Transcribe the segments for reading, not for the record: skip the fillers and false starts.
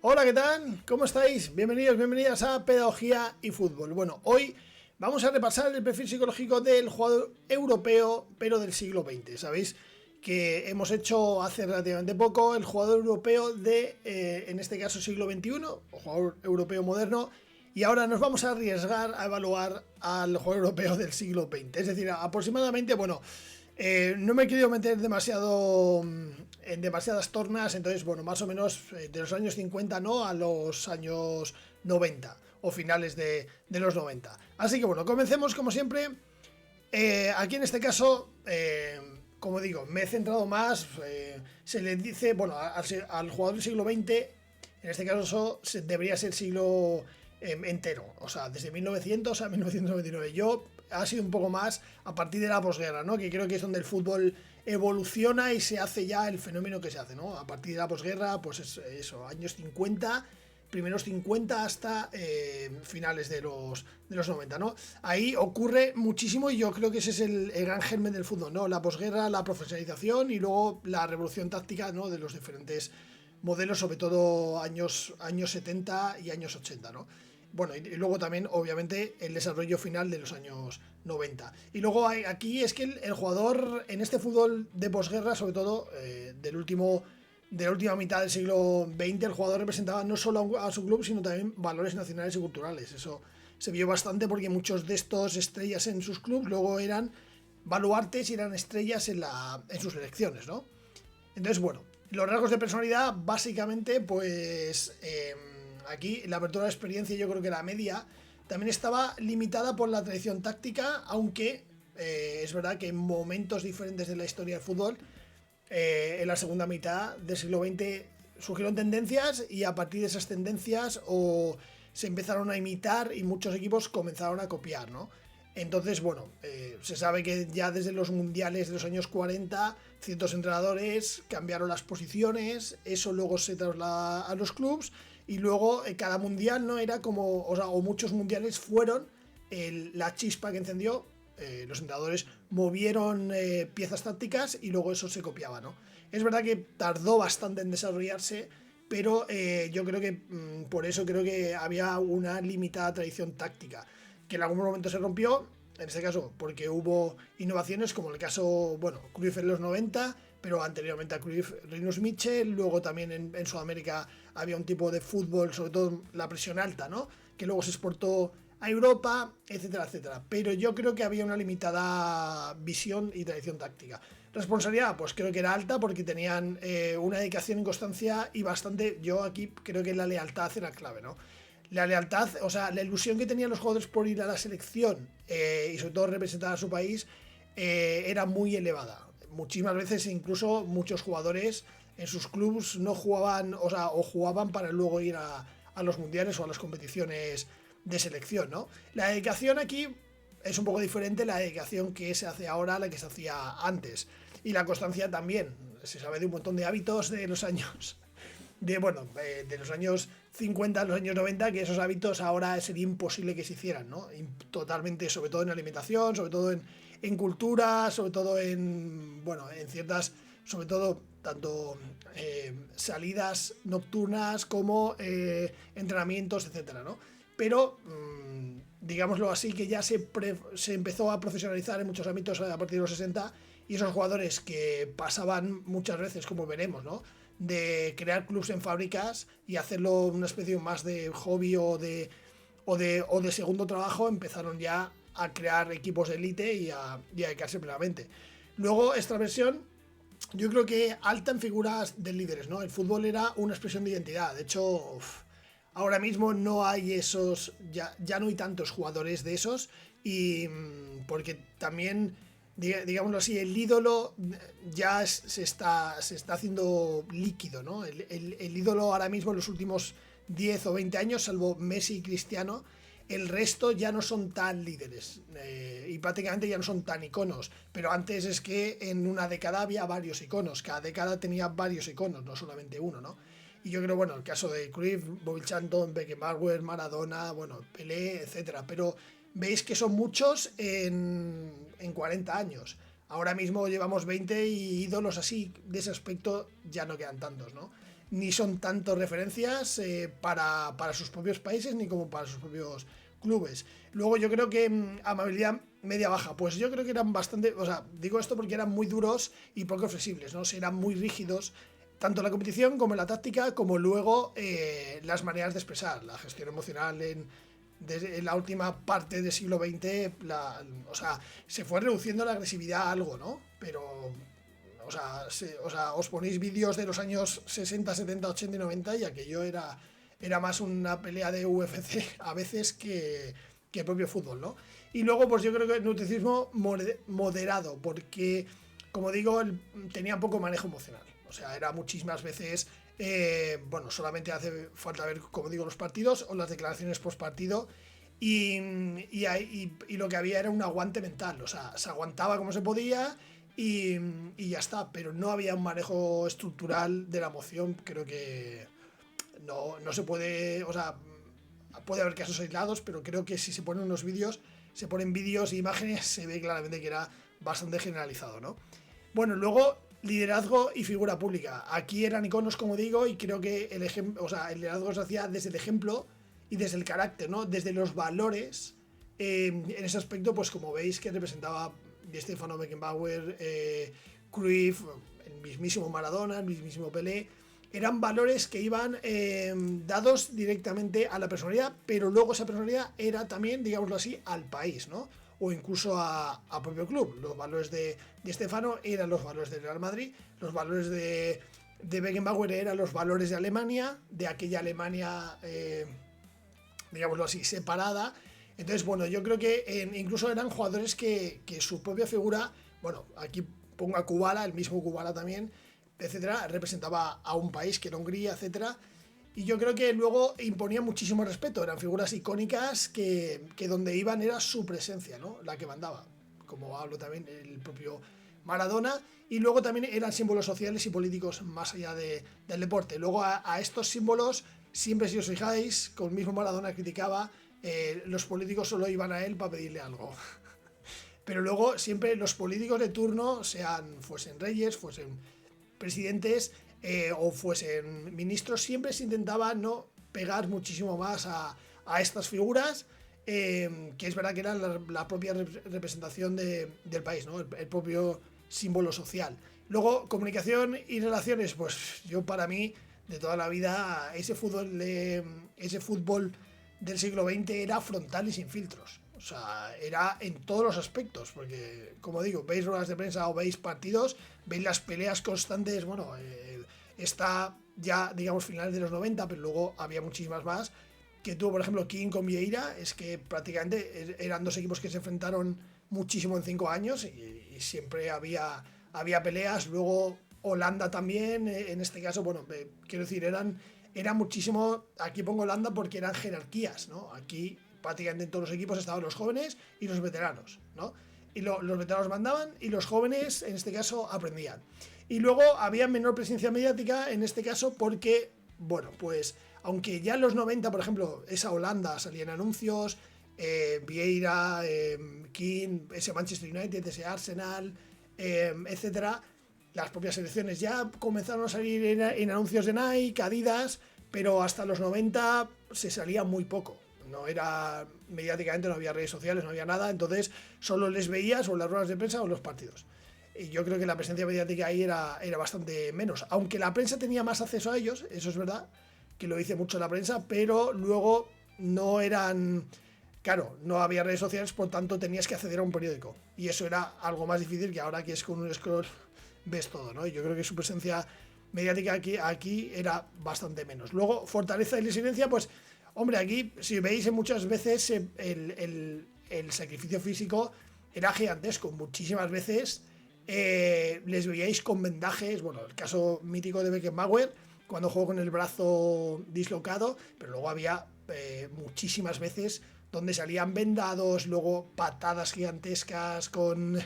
Hola, ¿qué tal? ¿Cómo estáis? Bienvenidos, bienvenidas a Pedagogía y Fútbol. Bueno, hoy vamos a repasar el perfil psicológico del jugador europeo, pero del siglo XX. Sabéis que hemos hecho hace relativamente poco el jugador europeo de, en este caso, siglo XXI, o jugador europeo moderno, y ahora nos vamos a arriesgar a evaluar al jugador europeo del siglo XX. Es decir, aproximadamente, bueno, no me he querido meter demasiado en demasiadas tornas, entonces, bueno, más o menos de los años 50, ¿no? A los años 90 o finales de los 90. Así que, bueno, comencemos como siempre. Aquí en este caso, como digo, me he centrado más, se le dice, bueno, al jugador del siglo XX, en este caso debería ser siglo entero, o sea, desde 1900 a 1999. Yo ha sido un poco más a partir de la posguerra, ¿no? Que creo que es donde el fútbol evoluciona y se hace ya el fenómeno que se hace, ¿no? A partir de la posguerra, pues es eso, años 50, primeros 50 hasta finales de los 90, ¿no? Ahí ocurre muchísimo y yo creo que ese es el gran germen del fútbol, ¿no? La posguerra, la profesionalización y luego la revolución táctica, ¿no? De los diferentes modelos, sobre todo años 70 y años 80, ¿no? Bueno, y luego también, obviamente, el desarrollo final de los años 90. Y luego aquí es que el jugador en este fútbol de posguerra, sobre todo de la última mitad del siglo XX, el jugador representaba no solo a su club, sino también valores nacionales y culturales. Eso se vio bastante porque muchos de estos estrellas en sus clubes luego eran baluartes y eran estrellas en sus selecciones, ¿no? Entonces, bueno, los rasgos de personalidad, básicamente, pues aquí la apertura de experiencia, yo creo que la media también estaba limitada por la tradición táctica, aunque es verdad que en momentos diferentes de la historia del fútbol, en la segunda mitad del siglo XX surgieron tendencias y a partir de esas tendencias se empezaron a imitar y muchos equipos comenzaron a copiar, ¿no? Entonces, bueno, se sabe que ya desde los mundiales de los años 40 ciertos entrenadores cambiaron las posiciones, eso luego se traslada a los clubes y luego cada mundial no era como, o muchos mundiales fueron la chispa que encendió. Los entrenadores movieron piezas tácticas y luego eso se copiaba, ¿no? Es verdad que tardó bastante en desarrollarse, pero yo creo que por eso creo que había una limitada tradición táctica que en algún momento se rompió, en este caso porque hubo innovaciones como el caso, bueno, Cruyff en los 90, pero anteriormente a Cruyff, Rinus Michel, luego también en Sudamérica había un tipo de fútbol, sobre todo la presión alta, ¿no? Que luego se exportó a Europa, etcétera, etcétera. Pero yo creo que había una limitada visión y tradición táctica. Responsabilidad, pues creo que era alta porque tenían una dedicación y constancia y bastante, yo aquí creo que la lealtad era clave, ¿no? La lealtad, o sea, la ilusión que tenían los jugadores por ir a la selección y sobre todo representar a su país era muy elevada. Muchísimas veces incluso muchos jugadores en sus clubes no jugaban, o jugaban para luego ir a los mundiales o a las competiciones de selección, ¿no? La dedicación aquí es un poco diferente, la dedicación que se hace ahora a la que se hacía antes. Y la constancia también. Se sabe de un montón de hábitos de los años de los años 50 a los años 90, que esos hábitos ahora sería imposible que se hicieran, ¿no? Totalmente, sobre todo en alimentación, sobre todo en cultura, sobre todo en ciertas, sobre todo tanto salidas nocturnas como entrenamientos, etcétera, ¿no? Pero digámoslo así, que ya se empezó a profesionalizar en muchos ámbitos a partir de los 60, y esos jugadores que pasaban muchas veces, como veremos, ¿no?, de crear clubs en fábricas y hacerlo una especie más de hobby o de segundo trabajo, empezaron ya a crear equipos de élite y a dedicarse plenamente. Luego, esta versión, yo creo que alta en figuras de líderes, ¿no? El fútbol era una expresión de identidad. De hecho, ahora mismo no hay esos, ya no hay tantos jugadores de esos, y porque también, digámoslo así, el ídolo ya se está haciendo líquido, ¿no? El ídolo ahora mismo en los últimos 10 o 20 años, salvo Messi y Cristiano, el resto ya no son tan líderes y prácticamente ya no son tan iconos. Pero antes es que en una década había varios iconos, cada década tenía varios iconos, no solamente uno, ¿no? Y yo creo, bueno, el caso de Cruyff, Bobby Charlton, Beckenbauer, Maradona, bueno, Pelé, etcétera. Pero veis que son muchos en 40 años. Ahora mismo llevamos 20 y ídolos así, de ese aspecto, ya no quedan tantos, ¿no? ni son tanto referencias para sus propios países ni como para sus propios clubes. Luego yo creo que amabilidad media-baja, pues yo creo que eran bastante, o sea, digo esto porque eran muy duros y poco flexibles, ¿no? O sea, eran muy rígidos, tanto en la competición como en la táctica, como luego las maneras de expresar, la gestión emocional desde la última parte del siglo XX, o sea, se fue reduciendo la agresividad a algo, ¿no? Pero, o sea, os ponéis vídeos de los años 60, 70, 80 y 90 y aquello era más una pelea de UFC a veces que el propio fútbol, ¿no? Y luego, pues yo creo que el nutricismo moderado, porque, como digo, tenía poco manejo emocional. O sea, era muchísimas veces, bueno, solamente hace falta ver, como digo, los partidos o las declaraciones post partido. Y lo que había era un aguante mental, o sea, se aguantaba como se podía y ya está, pero no había un manejo estructural de la emoción. Creo que no se puede, o sea, puede haber casos aislados, pero creo que si se ponen unos vídeos, se ponen vídeos e imágenes, se ve claramente que era bastante generalizado, ¿no? Bueno, luego liderazgo y figura pública. Aquí eran iconos, como digo, y creo que el liderazgo se hacía desde el ejemplo y desde el carácter, ¿no? Desde los valores. En ese aspecto, pues como veis que representaba Di Stéfano, Beckenbauer, Cruyff, el mismísimo Maradona, el mismísimo Pelé. Eran valores que iban dados directamente a la personalidad, pero luego esa personalidad era también, digámoslo así, al país, ¿no? O incluso a propio club. Los valores de Di Stéfano eran los valores del Real Madrid, los valores de Beckenbauer eran los valores de Alemania, de aquella Alemania, digámoslo así, separada. Entonces, bueno, yo creo que incluso eran jugadores que su propia figura, bueno, aquí pongo a Kubala, el mismo Kubala también, etcétera, representaba a un país que era Hungría, etcétera. Y yo creo que luego imponía muchísimo respeto, eran figuras icónicas que donde iban era su presencia, ¿no? La que mandaba, como hablo también el propio Maradona, y luego también eran símbolos sociales y políticos más allá del deporte. Luego a estos símbolos, siempre si os fijáis, con el mismo Maradona criticaba, los políticos solo iban a él para pedirle algo. Pero luego siempre los políticos de turno, fuesen reyes, fuesen presidentes o fuesen ministros, siempre se intentaba no pegar muchísimo más a estas figuras, que es verdad que eran la propia representación del país, ¿no? El propio símbolo social. Luego, comunicación y relaciones, pues yo para mí, de toda la vida, ese fútbol del siglo XX era frontal y sin filtros. O sea, era en todos los aspectos, porque, como digo, veis ruedas de prensa o veis partidos, veis las peleas constantes, bueno, está ya, digamos, finales de los 90, pero luego había muchísimas más, que tuvo, por ejemplo, King con Vieira, es que prácticamente eran dos equipos que se enfrentaron muchísimo en 5 años y siempre había peleas. Luego Holanda también, en este caso, bueno, quiero decir, era muchísimo, aquí pongo Holanda porque eran jerarquías, ¿no? Aquí prácticamente en todos los equipos estaban los jóvenes y los veteranos, ¿no? Y los veteranos mandaban y los jóvenes, en este caso, aprendían. Y luego había menor presencia mediática, en este caso, porque, bueno, pues, aunque ya en los 90, por ejemplo, esa Holanda salían anuncios, Vieira, King, ese Manchester United, ese Arsenal, etcétera, las propias selecciones ya comenzaron a salir en anuncios de Nike, Adidas, pero hasta los 90 se salía muy poco. No era, mediáticamente no había redes sociales, no había nada, entonces solo les veías o en las ruedas de prensa o en los partidos. Y yo creo que la presencia mediática ahí era bastante menos, aunque la prensa tenía más acceso a ellos, eso es verdad, que lo dice mucho la prensa, pero luego no eran, claro, no había redes sociales, por tanto tenías que acceder a un periódico, y eso era algo más difícil que ahora, que es con un scroll ves todo, ¿no? Y yo creo que su presencia mediática aquí era bastante menos. Luego, fortaleza y resiliencia, pues, hombre, aquí, si veis, muchas veces el sacrificio físico era gigantesco. Muchísimas veces les veíais con vendajes, bueno, el caso mítico de Beckenbauer, cuando jugó con el brazo dislocado, pero luego había muchísimas veces donde salían vendados, luego patadas gigantescas con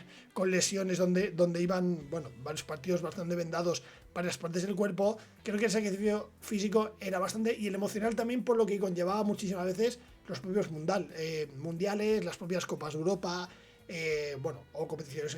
lesiones donde iban, bueno, varios partidos bastante vendados varias partes del cuerpo. Creo que el sacrificio físico era bastante, y el emocional también, por lo que conllevaba muchísimas veces los propios mundiales, las propias Copas de Europa, bueno, o competiciones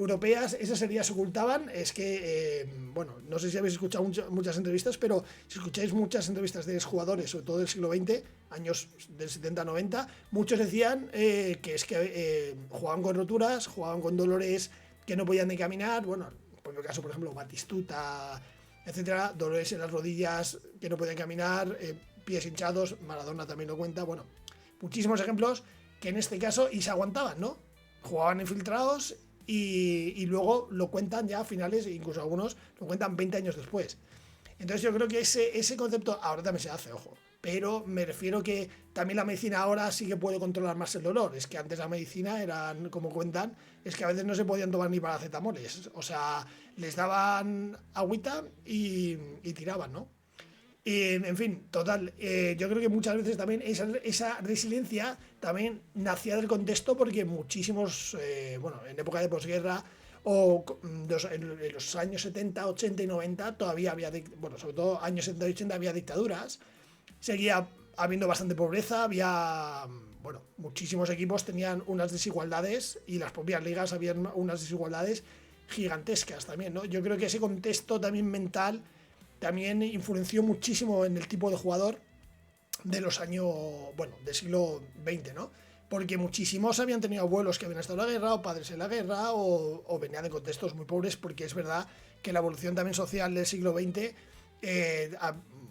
europeas, esas heridas se ocultaban. Es que, bueno, no sé si habéis escuchado muchas entrevistas, pero si escucháis muchas entrevistas de jugadores, sobre todo del siglo XX, años del 70-90, muchos decían que es que jugaban con roturas, jugaban con dolores que no podían ni caminar. Bueno, por el caso, por ejemplo, Batistuta, etcétera, dolores en las rodillas que no podían caminar, pies hinchados, Maradona también lo cuenta. Bueno, muchísimos ejemplos que en este caso y se aguantaban, ¿no? Jugaban infiltrados y luego lo cuentan ya a finales, incluso algunos lo cuentan 20 años después. Entonces yo creo que ese concepto ahora también se hace, ojo. Pero me refiero que también la medicina ahora sí que puede controlar más el dolor. Es que antes la medicina eran, como cuentan, es que a veces no se podían tomar ni paracetamoles. O sea, les daban agüita y tiraban, ¿no? Y, en fin, total, yo creo que muchas veces también esa resiliencia también nacía del contexto porque muchísimos, bueno, en época de posguerra o en los años 70, 80 y 90 todavía había, bueno, sobre todo años 70 y 80 había dictaduras, seguía habiendo bastante pobreza, había, bueno, muchísimos equipos tenían unas desigualdades y las propias ligas habían unas desigualdades gigantescas también, ¿no? Yo creo que ese contexto también mental también influenció muchísimo en el tipo de jugador de los años, bueno, del siglo XX, ¿no? Porque muchísimos habían tenido abuelos que habían estado en la guerra o padres en la guerra o venían de contextos muy pobres, porque es verdad que la evolución también social del siglo XX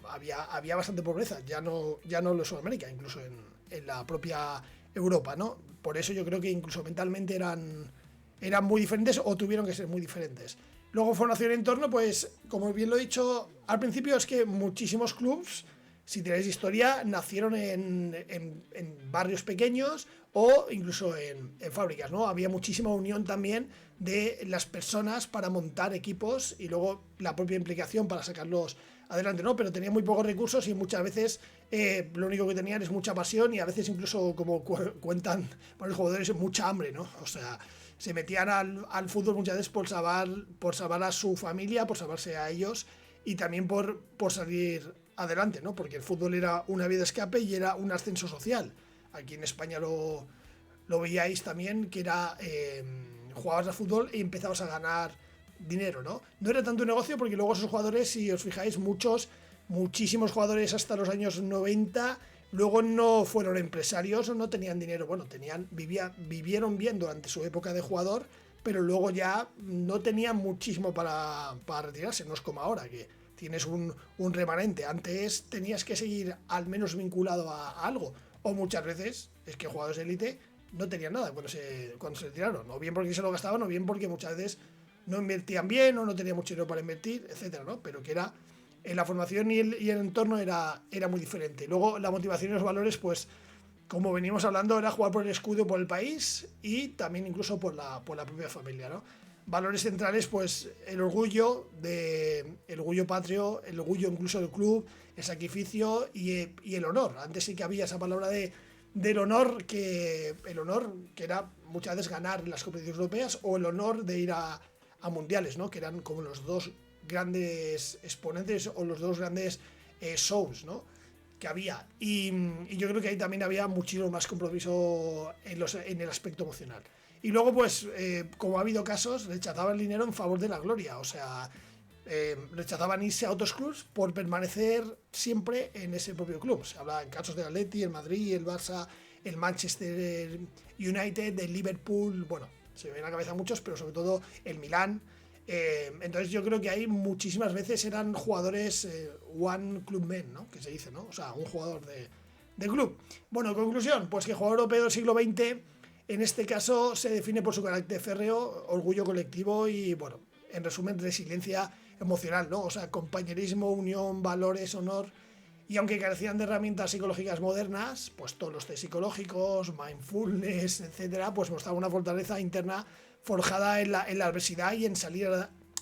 había bastante pobreza, ya no en Sudamérica, incluso en la propia Europa, ¿no? Por eso yo creo que incluso mentalmente eran muy diferentes o tuvieron que ser muy diferentes. Luego formación en entorno, pues como bien lo he dicho al principio, es que muchísimos clubs, si tenéis historia, nacieron en barrios pequeños o incluso en fábricas, ¿no? Había muchísima unión también de las personas para montar equipos y luego la propia implicación para sacarlos adelante, ¿no? Pero tenían muy pocos recursos y muchas veces lo único que tenían es mucha pasión y a veces incluso, como cuentan los jugadores, mucha hambre, ¿no? O sea, se metían al fútbol muchas veces por salvar a su familia, por salvarse a ellos y también por salir adelante, ¿no? Porque el fútbol era una vía de escape y era un ascenso social. Aquí en España lo veíais también, que era jugabas al fútbol y empezabas a ganar dinero, ¿no? No era tanto un negocio porque luego esos jugadores, si os fijáis, muchísimos jugadores hasta los años 90 luego no fueron empresarios o no tenían dinero. Bueno, vivieron bien durante su época de jugador, pero luego ya no tenían muchísimo para retirarse. No es como ahora, que tienes un remanente. Antes tenías que seguir al menos vinculado a algo. O muchas veces es que jugadores de élite no tenían nada cuando se retiraron. O bien porque se lo gastaban, o bien porque muchas veces no invertían bien o no tenían mucho dinero para invertir, etcétera, ¿no? Pero que era en la formación y el entorno era muy diferente. Luego la motivación y los valores, pues como venimos hablando, era jugar por el escudo, por el país y también incluso por la propia familia, ¿no? Valores centrales, pues el orgullo patrio, el orgullo incluso del club, el sacrificio y el honor. Antes sí que había esa palabra del honor, que era muchas veces ganar las competiciones europeas o el honor de ir a mundiales, ¿no? Que eran como los dos grandes exponentes o los dos grandes shows, ¿no? Que había. Y yo creo que ahí también había muchísimo más compromiso en el aspecto emocional. Y luego, pues, como ha habido casos, rechazaban el dinero en favor de la gloria. O sea, rechazaban irse a otros clubs por permanecer siempre en ese propio club. Se habla en casos del Atleti, el Madrid, el Barça, el Manchester United, el Liverpool. Bueno, se me vienen a la cabeza muchos, pero sobre todo el Milán. Entonces yo creo que ahí muchísimas veces eran jugadores one club men, ¿no? Que se dice, ¿no? O sea, un jugador de club. Bueno, conclusión, pues que el jugador europeo del siglo XX en este caso se define por su carácter férreo, orgullo colectivo y, bueno, en resumen, resiliencia emocional, ¿no? O sea, compañerismo, unión, valores, honor. Y aunque carecían de herramientas psicológicas modernas, pues todos los test psicológicos, mindfulness, etcétera, pues mostraban una fortaleza interna forjada en la adversidad y en salir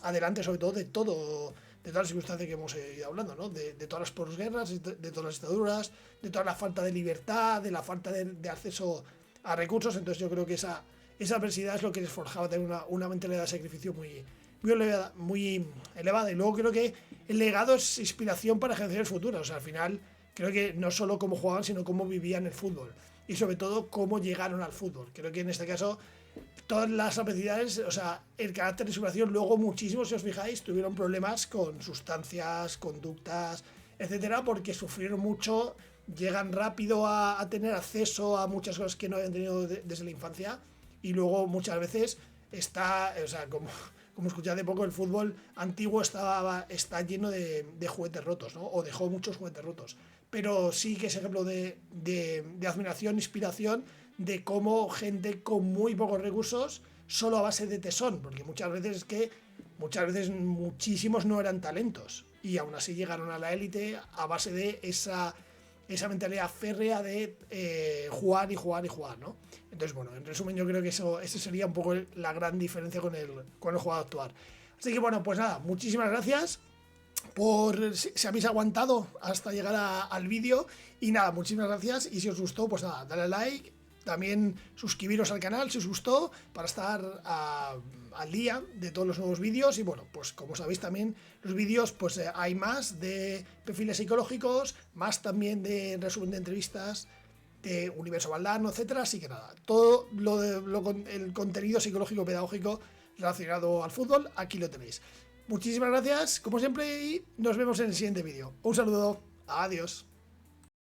adelante, sobre todo de todas las circunstancias que hemos ido hablando, ¿no? De todas las posguerras, de todas las dictaduras, de toda la falta de libertad, de la falta de acceso a recursos. Entonces yo creo que esa adversidad es lo que les forjaba tener una mentalidad de sacrificio muy elevada. Y luego creo que el legado es inspiración para generaciones futuras. O sea, al final creo que no solo cómo jugaban, sino cómo vivían el fútbol. Y sobre todo cómo llegaron al fútbol. Creo que en este caso todas las capacidades, o sea, el carácter de superación, luego muchísimos, si os fijáis, tuvieron problemas con sustancias, conductas, etcétera, porque sufrieron mucho, llegan rápido a tener acceso a muchas cosas que no habían tenido desde la infancia, y luego muchas veces está, o sea, como escuché hace poco, el fútbol antiguo está lleno de juguetes rotos, ¿no? O dejó muchos juguetes rotos. Pero sí que es ejemplo de admiración, inspiración, de cómo gente con muy pocos recursos, solo a base de tesón, porque muchas veces muchísimos no eran talentos y aún así llegaron a la élite a base de esa mentalidad férrea de jugar y jugar y jugar, ¿no? Entonces, bueno, en resumen, yo creo que eso sería un poco la gran diferencia con el jugador actual. Así que, bueno, pues nada, muchísimas gracias por si habéis aguantado hasta llegar al vídeo. Y nada, muchísimas gracias. Y si os gustó, pues nada, dale a like. También suscribiros al canal si os gustó, para estar al día de todos los nuevos vídeos. Y bueno, pues como sabéis también, los vídeos, pues hay más de perfiles psicológicos, más también de resumen de entrevistas, de Universo Valdano, etcétera. Así que nada, todo el contenido psicológico pedagógico relacionado al fútbol, aquí lo tenéis. Muchísimas gracias, como siempre, y nos vemos en el siguiente vídeo. Un saludo, adiós.